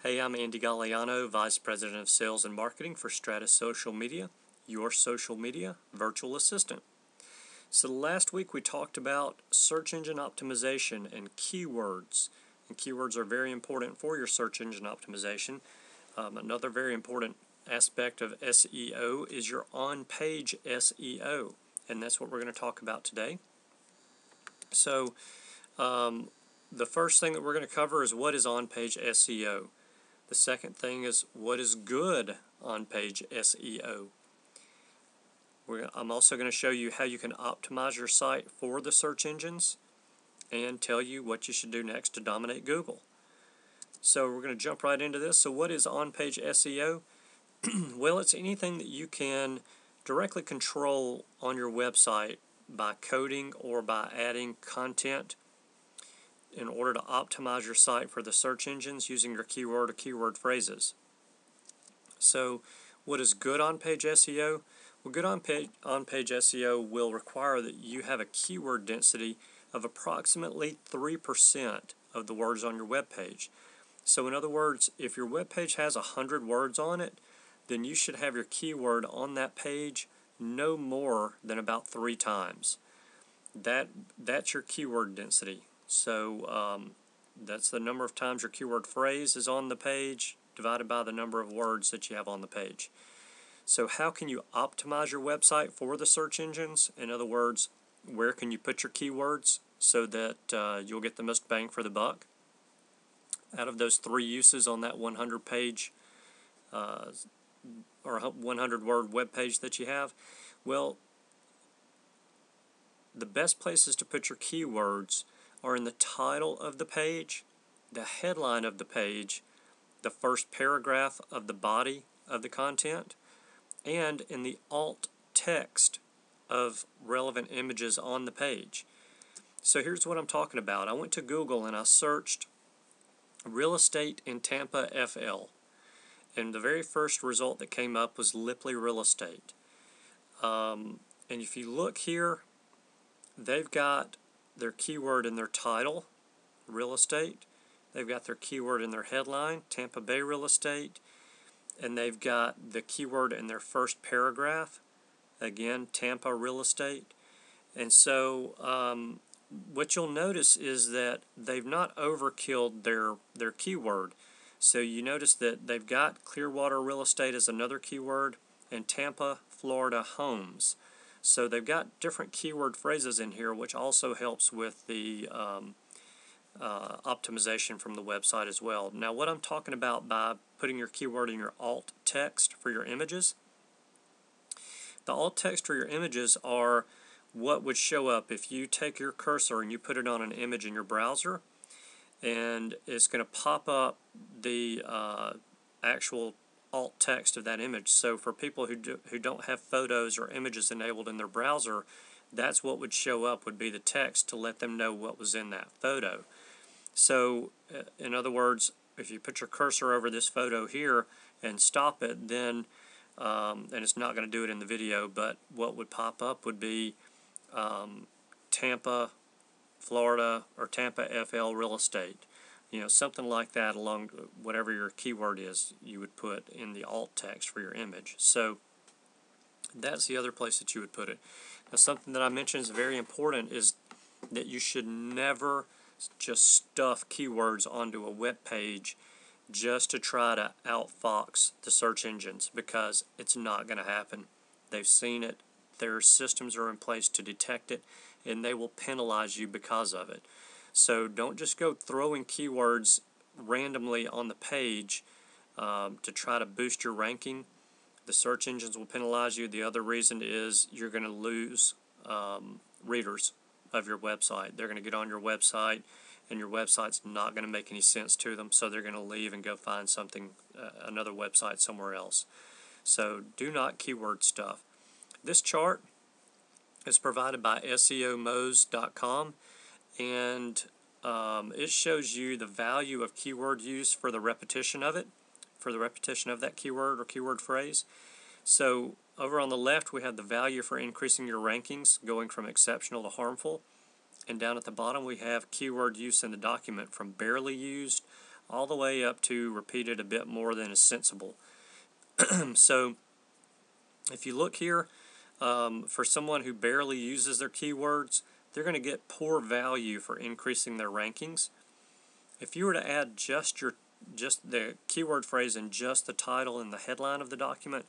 Hey, I'm Andy Galliano, Vice President of Sales and Marketing for Stratus Social Media, your social media virtual assistant. So last week we talked about search engine optimization and keywords. And keywords are very important for your search engine optimization. Another very important aspect of SEO is your on-page SEO, and that's what we're going to talk about today. So the first thing that we're going to cover is what is on-page SEO. The second thing is what is good on-page SEO. I'm also going to show you how you can optimize your site for the search engines and tell you what you should do next to dominate Google. So we're going to jump right into this. So what is on-page SEO? Well, it's anything that you can directly control on your website by coding or by adding content in order to optimize your site for the search engines using your keyword or keyword phrases. So what is good on-page SEO? Well, good on-page SEO will require that you have a keyword density of approximately 3% of the words on your web page. So in other words, if your web page has 100 words on it, then you should have your keyword on that page no more than about 3 times. That's your keyword density. So that's the number of times your keyword phrase is on the page divided by the number of words that you have on the page. So how can you optimize your website for the search engines? In other words, where can you put your keywords so that you'll get the most bang for the buck out of those 3 uses on that 100 page or 100 word web page that you have? Well, the best places to put your keywords are in the title of the page, the headline of the page, the first paragraph of the body of the content, and in the alt text of relevant images on the page. So here's what I'm talking about. I went to Google and I searched real estate in Tampa, FL. And the very first result that came up was Lipley Real Estate. And if you look here, they've got their keyword in their title, real estate. They've got their keyword in their headline, Tampa Bay Real Estate. And they've got the keyword in their first paragraph, again, Tampa Real Estate. And so what you'll notice is that they've not overkilled their keyword. So you notice that they've got Clearwater Real Estate as another keyword and Tampa, Florida Homes. So they've got different keyword phrases in here, which also helps with the optimization from the website as well. Now, what I'm talking about by putting your keyword in your alt text for your images, the alt text for your images are what would show up if you take your cursor and you put it on an image in your browser, and it's going to pop up the actual alt text of that image. So for people who don't have photos or images enabled in their browser, that's what would show up, would be the text to let them know what was in that photo. So in other words, if you put your cursor over this photo here and stop it, then and it's not going to do it in the video, but what would pop up would be Tampa, Florida, or Tampa FL Real Estate. You know, something like that along whatever your keyword is, you would put in the alt text for your image. So that's the other place that you would put it. Now, something that I mentioned is very important is that you should never just stuff keywords onto a web page just to try to outfox the search engines, because it's not going to happen. They've seen it. Their systems are in place to detect it, and they will penalize you because of it. So don't just go throwing keywords randomly on the page to try to boost your ranking. The search engines will penalize you. The other reason is you're going to lose readers of your website. They're going to get on your website, and your website's not going to make any sense to them, so they're going to leave and go find something, another website somewhere else. So do not keyword stuff. This chart is provided by SEOmoz.com, and it shows you the value of keyword use for the repetition of it, for the repetition of that keyword or keyword phrase. So over on the left, we have the value for increasing your rankings, going from exceptional to harmful. And down at the bottom, we have keyword use in the document from barely used all the way up to repeated a bit more than is sensible. So if you look here, for someone who barely uses their keywords, they're going to get poor value for increasing their rankings. If you were to add just the keyword phrase and just the title and the headline of the document,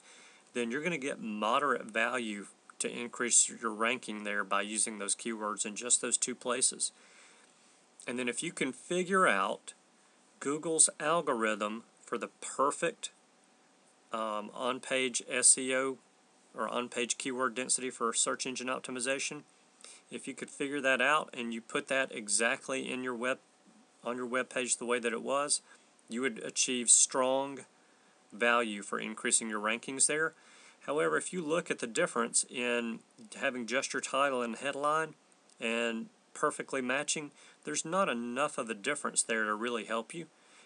then you're going to get moderate value to increase your ranking there by using those keywords in just those two places. And then if you can figure out Google's algorithm for the perfect on-page SEO or on-page keyword density for search engine optimization, if you could figure that out and you put that exactly in your on your web page the way that it was, you would achieve strong value for increasing your rankings there. However, if you look at the difference in having just your title and headline and perfectly matching, there's not enough of a difference there to really help you.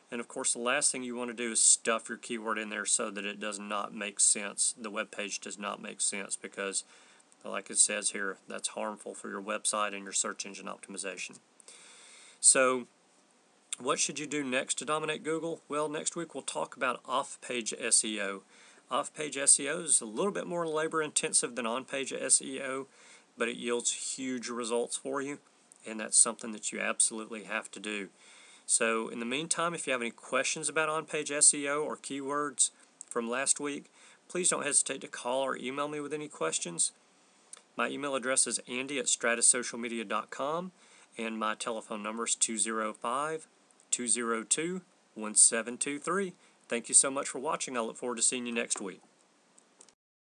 And of course, the last thing you want to do is stuff your keyword in there so that it does not make sense. The web page does not make sense because, like it says here, that's harmful for your website and your search engine optimization. So what should you do next to dominate Google? Well, next week we'll talk about off-page SEO. Off-page SEO is a little bit more labor-intensive than on-page SEO, but it yields huge results for you, and that's something that you absolutely have to do. So in the meantime, if you have any questions about on-page SEO or keywords from last week, please don't hesitate to call or email me with any questions. My email address is andy@stratussocialmedia.com, and my telephone number is 205-202-1723. Thank you so much for watching. I look forward to seeing you next week.